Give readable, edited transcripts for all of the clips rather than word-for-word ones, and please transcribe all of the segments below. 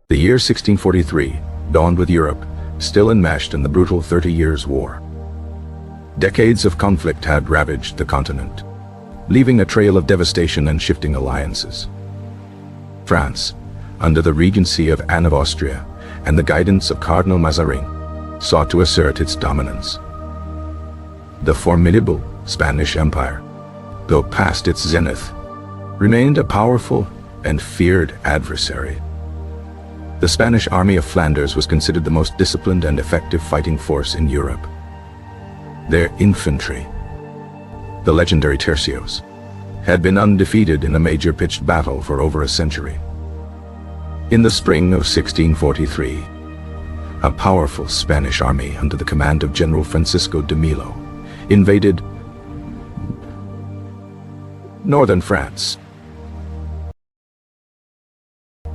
The year 1643 dawned with Europe still enmeshed in the brutal 30 Years' War. Decades of conflict had ravaged the continent, leaving a trail of devastation and shifting alliances. France, under the regency of Anne of Austria and the guidance of Cardinal Mazarin, sought to assert its dominance. The formidable Spanish Empire, though past its zenith, remained a powerful and feared adversary. The Spanish Army of Flanders was considered the most disciplined and effective fighting force in Europe. Their infantry, the legendary tercios, had been undefeated in a major pitched battle for over a century. In the spring of 1643, a powerful Spanish army under the command of General Francisco de Milo invaded northern France.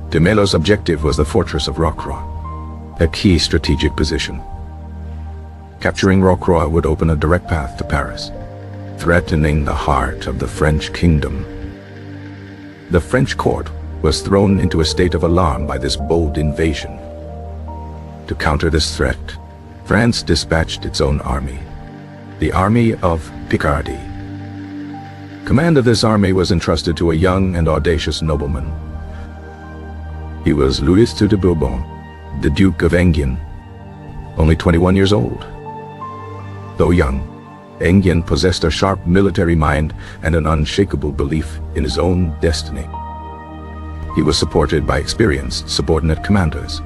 De Milo's objective was the fortress of Rocroi, a key strategic position. Capturing Rocroi would open a direct path to Paris, threatening the heart of the French kingdom. The French court was thrown into a state of alarm by this bold invasion. To counter this threat, France dispatched its own army, the Army of Picardy. Command of this army was entrusted to a young and audacious nobleman. He was Louis de Bourbon, the Duke of Enghien, only 21 years old. Though young, Enghien possessed a sharp military mind and an unshakable belief in his own destiny. He was supported by experienced subordinate commanders,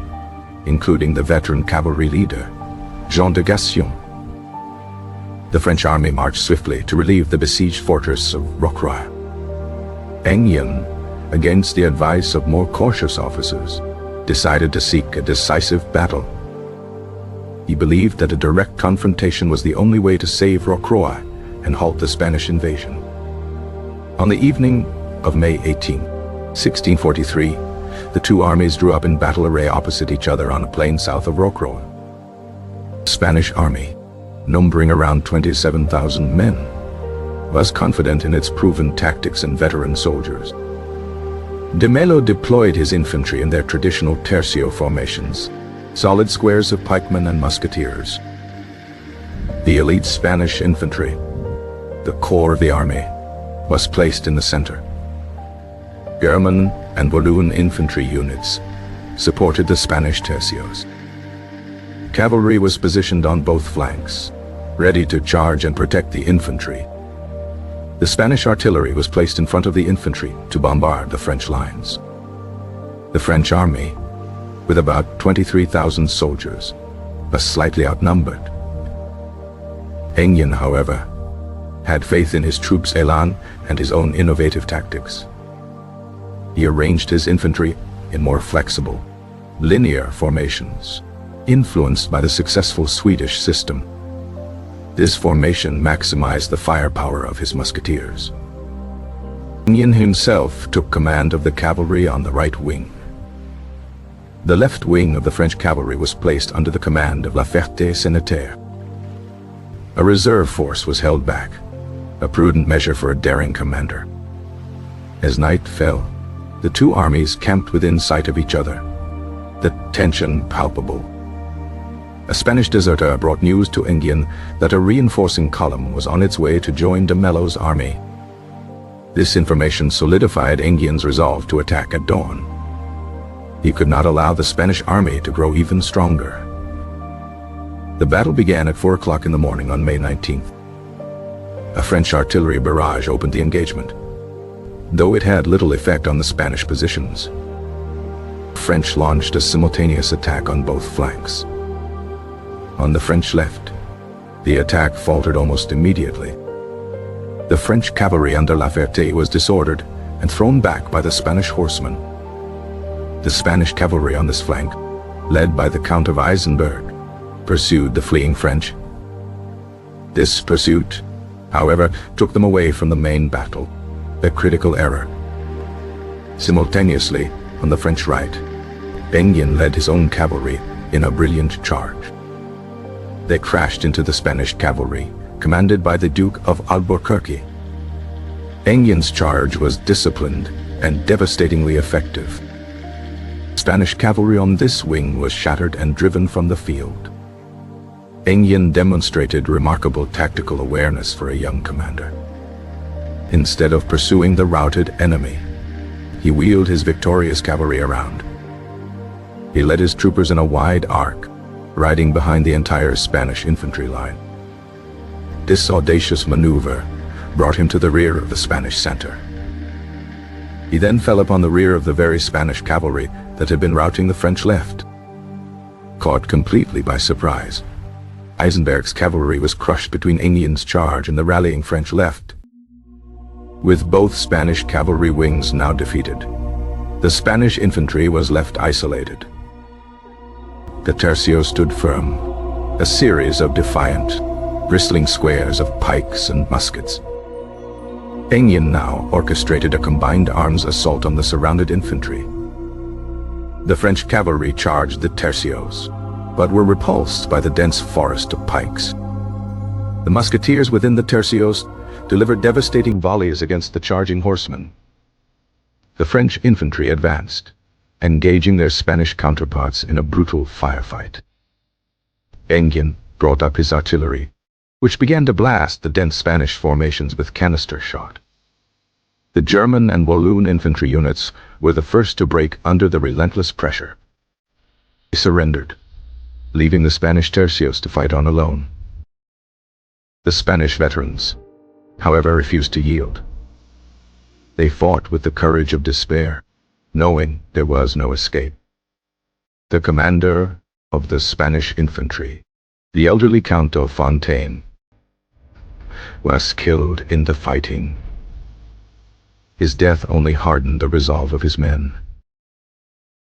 including the veteran cavalry leader, Jean de Gassion. The French army marched swiftly to relieve the besieged fortress of Rocroi. Enghien, against the advice of more cautious officers, decided to seek a decisive battle. He believed that a direct confrontation was the only way to save Rocroi and halt the Spanish invasion. On the evening of May 18, 1643, the two armies drew up in battle array opposite each other on a plain south of Rocroi. The Spanish army, numbering around 27,000 men, was confident in its proven tactics and veteran soldiers. De Melo deployed his infantry in their traditional tercio formations, solid squares of pikemen and musketeers. The elite Spanish infantry, the core of the army, was placed in the center. German and Walloon infantry units supported the Spanish tercios. Cavalry was positioned on both flanks, ready to charge and protect the infantry. The Spanish artillery was placed in front of the infantry to bombard the French lines. The French army, with about 23,000 soldiers, was slightly outnumbered. Enghien, however, had faith in his troops' elan and his own innovative tactics. He arranged his infantry in more flexible, linear formations, influenced by the successful Swedish system. This formation maximized the firepower of his musketeers. Enghien himself took command of the cavalry on the right wing. The left wing of the French cavalry was placed under the command of La Ferté-Sénétaire. A reserve force was held back, a prudent measure for a daring commander. As night fell, the two armies camped within sight of each other, the tension palpable. A Spanish deserter brought news to Enghien that a reinforcing column was on its way to join de Melo's army. This information solidified Enghien's resolve to attack at dawn. He could not allow the Spanish army to grow even stronger. The battle began at 4 o'clock in the morning on May 19th. A French artillery barrage opened the engagement, though it had little effect on the Spanish positions. The French launched a simultaneous attack on both flanks. On the French left, the attack faltered almost immediately. The French cavalry under La Ferté was disordered and thrown back by the Spanish horsemen. The Spanish cavalry on this flank, led by the Count of Eisenberg, pursued the fleeing French. This pursuit, however, took them away from the main battle, a critical error. Simultaneously, on the French right, Enghien led his own cavalry in a brilliant charge. They crashed into the Spanish cavalry, commanded by the Duke of Albuquerque. Engien's charge was disciplined and devastatingly effective. Spanish cavalry on this wing was shattered and driven from the field. Engien demonstrated remarkable tactical awareness for a young commander. Instead of pursuing the routed enemy, he wheeled his victorious cavalry around. He led his troopers in a wide arc, riding behind the entire Spanish infantry line. This audacious maneuver brought him to the rear of the Spanish center. He then fell upon the rear of the very Spanish cavalry that had been routing the French left. Caught completely by surprise, Eisenberg's cavalry was crushed between Engien's charge and the rallying French left. With both Spanish cavalry wings now defeated, the Spanish infantry was left isolated. The tercio stood firm, a series of defiant, bristling squares of pikes and muskets. Engien now orchestrated a combined arms assault on the surrounded infantry. The French cavalry charged the tercios, but were repulsed by the dense forest of pikes. The musketeers within the tercios delivered devastating volleys against the charging horsemen. The French infantry advanced, engaging their Spanish counterparts in a brutal firefight. Engien brought up his artillery, which began to blast the dense Spanish formations with canister shot. The German and Walloon infantry units were the first to break under the relentless pressure. They surrendered, leaving the Spanish tercios to fight on alone. The Spanish veterans, however, refused to yield. They fought with the courage of despair, knowing there was no escape. The commander of the Spanish infantry, the elderly Count of Fontaine, was killed in the fighting. His death only hardened the resolve of his men.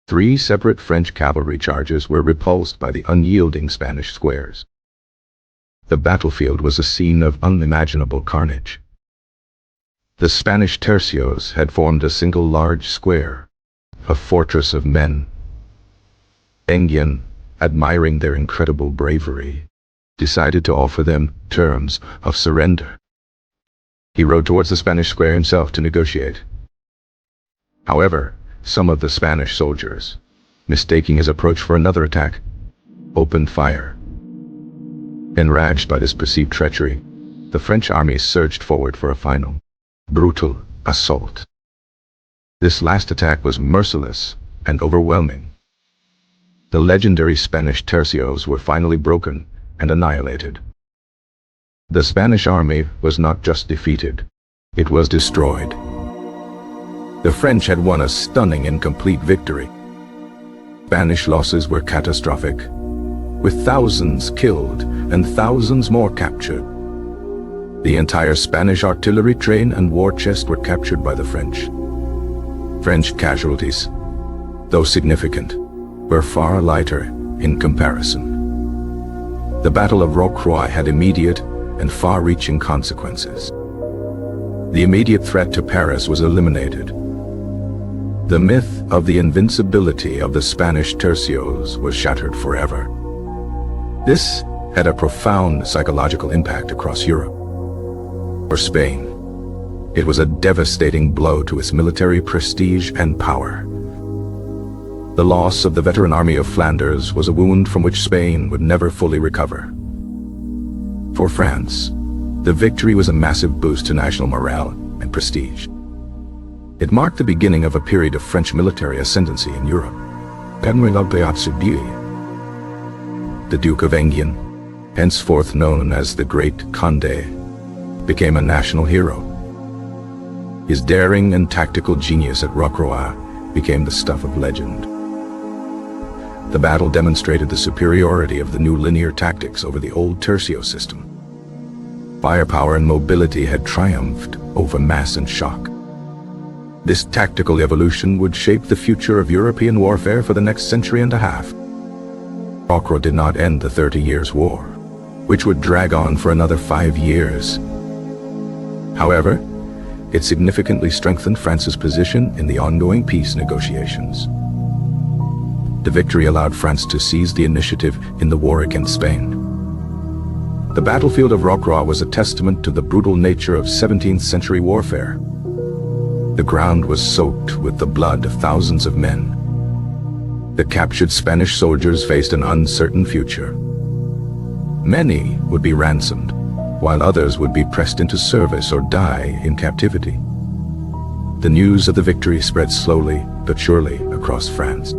3 separate French cavalry charges were repulsed by the unyielding Spanish squares. The battlefield was a scene of unimaginable carnage. The Spanish tercios had formed a single large square, a fortress of men. Engien, admiring their incredible bravery, decided to offer them terms of surrender. He rode towards the Spanish square himself to negotiate. However, some of the Spanish soldiers, mistaking his approach for another attack, opened fire. Enraged by this perceived treachery, the French army surged forward for a final, brutal assault. This last attack was merciless and overwhelming. The legendary Spanish tercios were finally broken and annihilated. The Spanish army was not just defeated, it was destroyed. The French had won a stunning and complete victory. Spanish losses were catastrophic, with thousands killed and thousands more captured. The entire Spanish artillery train and war chest were captured by the French. French casualties, though significant, were far lighter in comparison. The Battle of Rocroi had immediate and far-reaching consequences. The immediate threat to Paris was eliminated. The myth of the invincibility of the Spanish tercios was shattered forever. This had a profound psychological impact across Europe. For Spain, it was a devastating blow to its military prestige and power. The loss of the veteran army of Flanders was a wound from which Spain would never fully recover. For France, the victory was a massive boost to national morale and prestige. It marked the beginning of a period of French military ascendancy in Europe. The Duke of Enghien, henceforth known as the Great Condé, became a national hero. His daring and tactical genius at Rocroi became the stuff of legend. The battle demonstrated the superiority of the new linear tactics over the old tercio system. Firepower and mobility had triumphed over mass and shock. This tactical evolution would shape the future of European warfare for the next century and a half. Rocroi did not end the 30 Years' War, which would drag on for another 5 years. However, it significantly strengthened France's position in the ongoing peace negotiations. The victory allowed France to seize the initiative in the war against Spain. The battlefield of Rocroi was a testament to the brutal nature of 17th century warfare. The ground was soaked with the blood of thousands of men. The captured Spanish soldiers faced an uncertain future. Many would be ransomed, while others would be pressed into service or die in captivity. The news of the victory spread slowly but surely across France.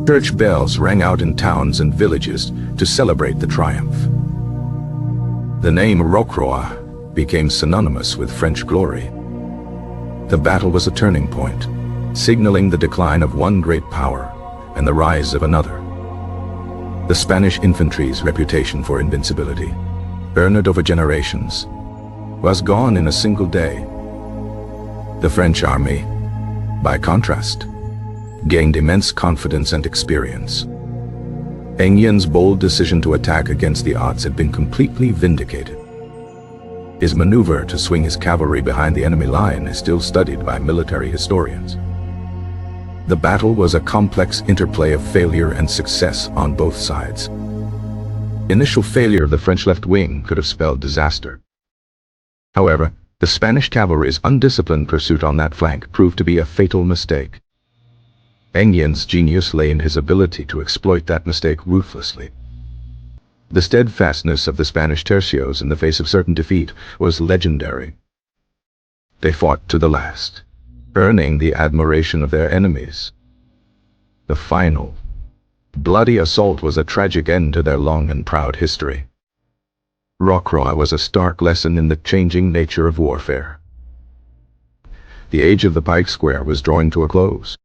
Church bells rang out in towns and villages to celebrate the triumph. The name Rocroi became synonymous with French glory. The battle was a turning point, signaling the decline of one great power and the rise of another. The Spanish infantry's reputation for invincibility, earned over generations, was gone in a single day. The French army, by contrast, gained immense confidence and experience. Enghien bold decision to attack against the odds had been completely vindicated. His maneuver to swing his cavalry behind the enemy line is still studied by military historians. The battle was a complex interplay of failure and success on both sides. Initial failure of the French left wing could have spelled disaster. However, the Spanish cavalry's undisciplined pursuit on that flank proved to be a fatal mistake. Enghien's genius lay in his ability to exploit that mistake ruthlessly. The steadfastness of the Spanish tercios in the face of certain defeat was legendary. They fought to the last, earning the admiration of their enemies. The final, bloody assault was a tragic end to their long and proud history. Rocroi was a stark lesson in the changing nature of warfare. The age of the pike square was drawing to a close.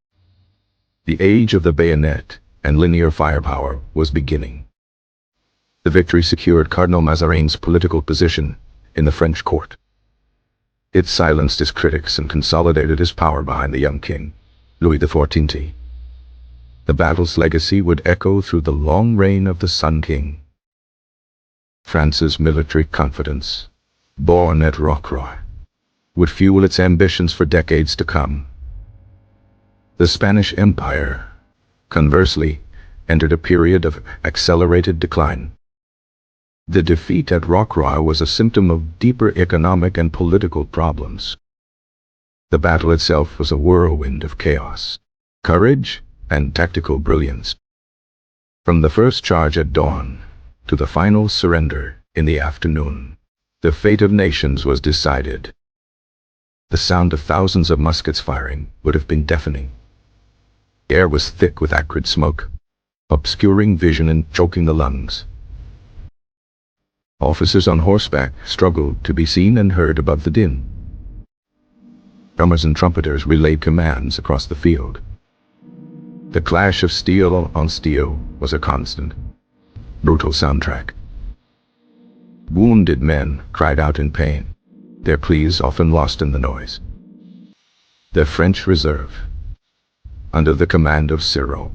The age of the bayonet and linear firepower was beginning. The victory secured Cardinal Mazarin's political position in the French court. It silenced his critics and consolidated his power behind the young king, Louis XIV. The battle's legacy would echo through the long reign of the Sun King. France's military confidence, born at Rocroi, would fuel its ambitions for decades to come. The Spanish Empire, conversely, entered a period of accelerated decline. The defeat at Rocroi was a symptom of deeper economic and political problems. The battle itself was a whirlwind of chaos, courage, and tactical brilliance. From the first charge at dawn to the final surrender in the afternoon, the fate of nations was decided. The sound of thousands of muskets firing would have been deafening. The air was thick with acrid smoke, obscuring vision and choking the lungs. Officers on horseback struggled to be seen and heard above the din. Drummers and trumpeters relayed commands across the field. The clash of steel on steel was a constant, brutal soundtrack. Wounded men cried out in pain, their pleas often lost in the noise. The French reserve, under the command of Cyril,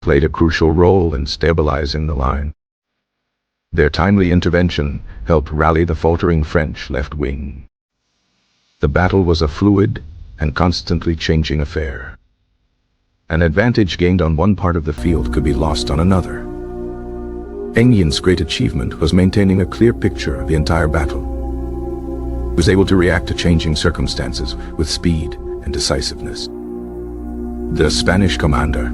played a crucial role in stabilizing the line. Their timely intervention helped rally the faltering French left wing. The battle was a fluid and constantly changing affair. An advantage gained on one part of the field could be lost on another. Enghien's great achievement was maintaining a clear picture of the entire battle. He was able to react to changing circumstances with speed and decisiveness. The Spanish commander,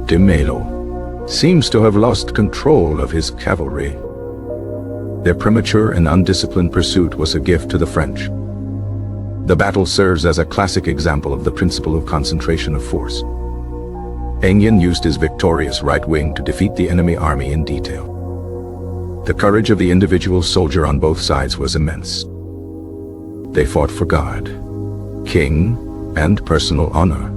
de Mello, seems to have lost control of his cavalry. Their premature and undisciplined pursuit was a gift to the French. The battle serves as a classic example of the principle of concentration of force. Enghien used his victorious right wing to defeat the enemy army in detail. The courage of the individual soldier on both sides was immense. They fought for God, king, and personal honor.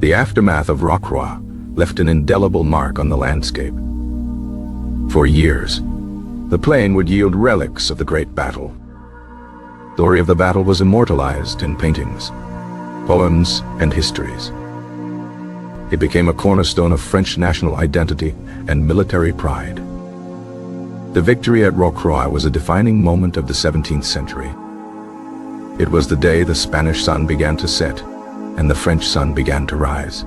The aftermath of Rocroi left an indelible mark on the landscape. For years, the plain would yield relics of the great battle. The story of the battle was immortalized in paintings, poems, and histories. It became a cornerstone of French national identity and military pride. The victory at Rocroi was a defining moment of the 17th century. It was the day the Spanish sun began to set and the French sun began to rise.